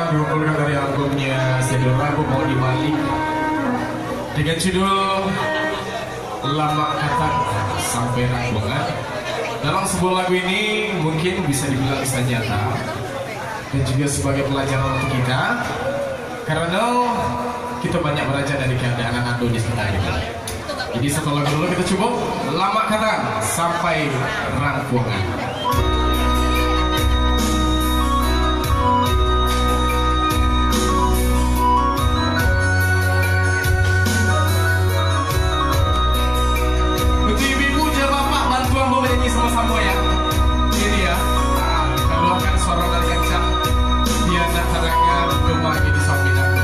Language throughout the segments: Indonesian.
dikumpulkan dari albumnya Sedul Rabu mau dibalik dengan judul Lama Kata Sampai Rangkungan. Dalam sebuah lagu ini mungkin bisa dibilang kisah nyata dan juga sebagai pelajaran untuk kita, karena kita banyak belajar dari keadaan anak di sekitar kita. Jadi satu lagu dulu kita coba Lama Kata Sampai Rangkungan. Sama-sama ya, ini ya. Nah, kita luarkan suara dari kencang biar caranya gemar di samping aku.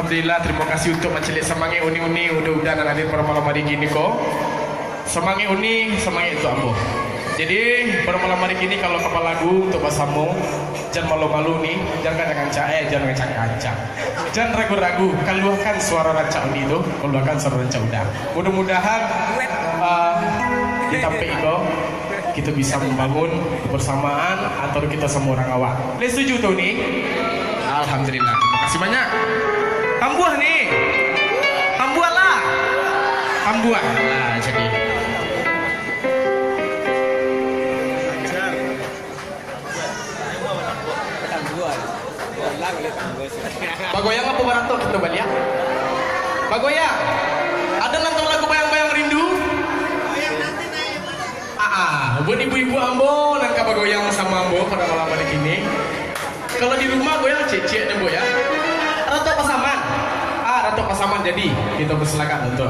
Alhamdulillah, terima kasih untuk mencelik semangat uni-uni udah dan hadir pada malam hari gini kok. Semangat uni, semangat itu ambo. Jadi pada malam hari gini kalau kapal lagu untuk pasamu, jangan malu-malu nih, jangan jangan ngacak-ngacak, jangan ragu-ragu, keluarkan suara rancak uni itu, keluarkan suara rancak udah. Mudah-mudahan kita pego, kita bisa membangun kebersamaan atau kita semua orang awak. Les setuju tuh nih? Alhamdulillah, terima kasih banyak. Hambuah nih, hambuah lah, hambuah. Nah, jadi. Bagoyang apa barato kita balik ya? Bagoyang. Ada nonton lagu Bayang-Bayang Rindu? Buat ibu-ibu ambo dan bagoyang sama ambo pada malam hari ini. Kalau di rumah goyang cek-cek deh ya. Ratu Pasaman. Ratu Pasaman jadi kita persilakan untuk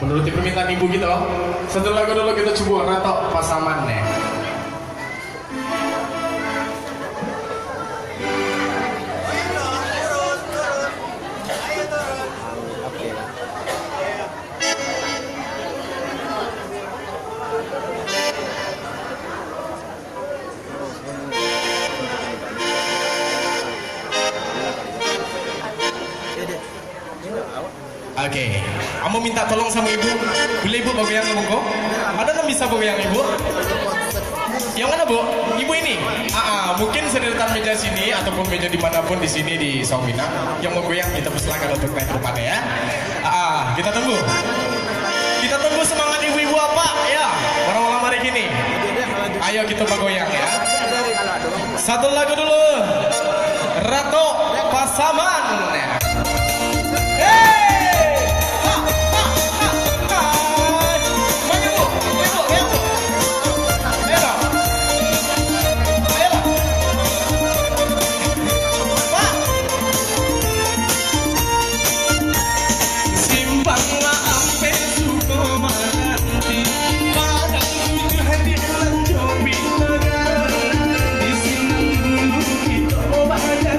menuruti permintaan ibu gitu. Satu lagu dulu kita coba Ratu Pasaman nih. Oke, kamu minta tolong sama ibu. Boleh ibu bagoyang ngomong kok? Ada yang bisa bagoyang ibu? Yang mana bu? Ibu ini? Mungkin sederetan meja sini ataupun meja dimanapun di sini di Songwina yang mau goyang kita persilakan untuk naik ke depannya ya. Kita tunggu. Kita tunggu semangat ibu-ibu apa ya? Orang malam hari ini. Ayo kita bagoyang ya. Satu lagu dulu. Ratu Pasaman. Di sini dulu kita baca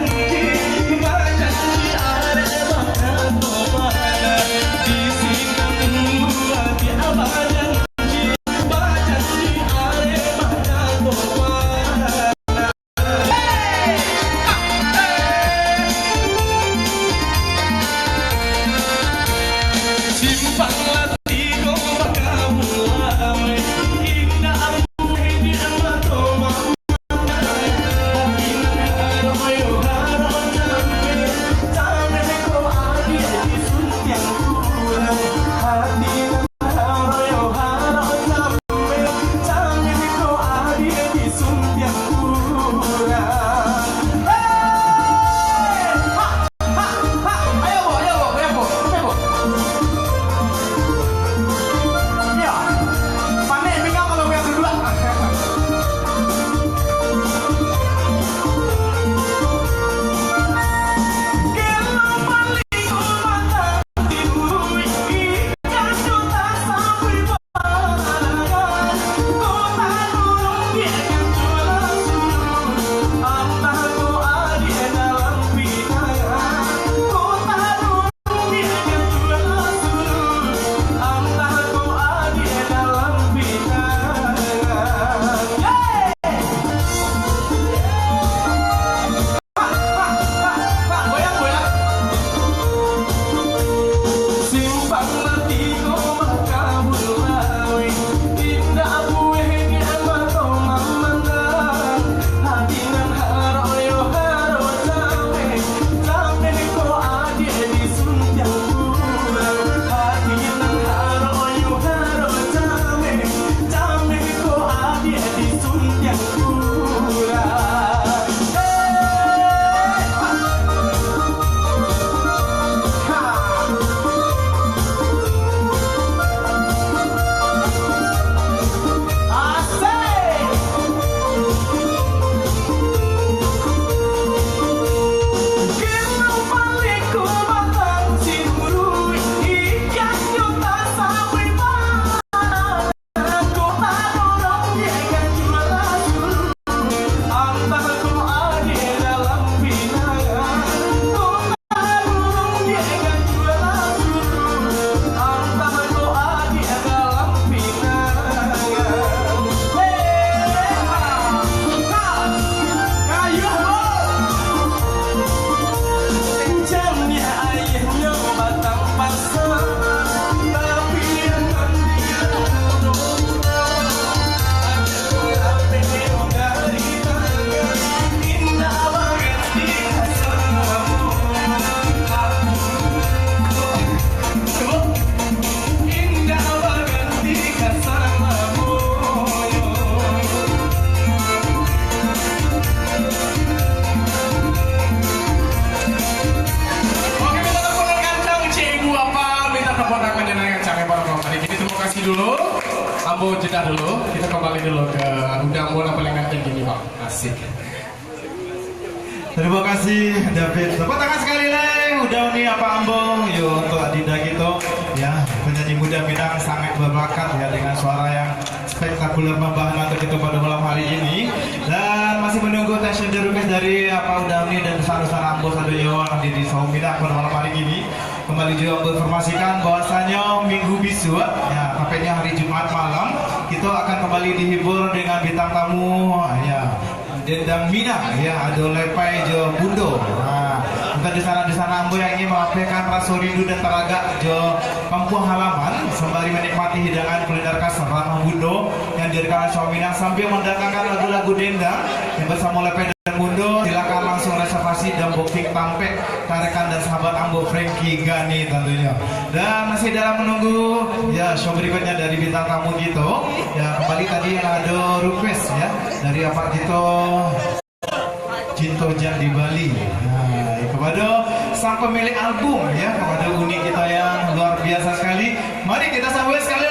Ambo jeda dulu, kita kembali dulu ke Udang Bola paling ganteng gini Pak. Asik. Terima kasih David. Tepuk tangan sekali lagi. Udah nih apa Ambo? Yuk untuk Adinda gitu ya, penyanyi muda Minang sangat berbakat ya dengan suara yang spektakuler membahana untuk kita pada malam hari ini. Dan masih menunggu tension the request dari apa Udah nih dan besar-besar Ambo Sadoyo yang di Saung Minang pada malam hari ini. Kembali juga menginformasikan bahwasanya minggu besok ya, tepatnya hari Jumat malam kita akan kembali dihibur dengan bintang tamu ya Dendang Minang ya, ada lepai jo bundo. Nah, untuk di sana Ambo yang ingin melampirkan rasa rindu dan telaga jo kampung halaman sembari menikmati hidangan kuliner khas Ramah Bundo yang dihadirkan oleh Minang sambil mendatangkan lagu-lagu dendang yang bersama lepai dan bundo. Silakan langsung reservasi dan booking tampek rekan dan sahabat Ambo Frankie Gani tentunya. Dan masih dalam menunggu ya show berikutnya dari bintang tamu gitu. Ya kembali tadi ada request ya dari apa gitu Cinto Jang di Bali. Nah, kepada sang pemilik album ya, kepada Uni kita yang luar biasa sekali. Mari kita sambut sekali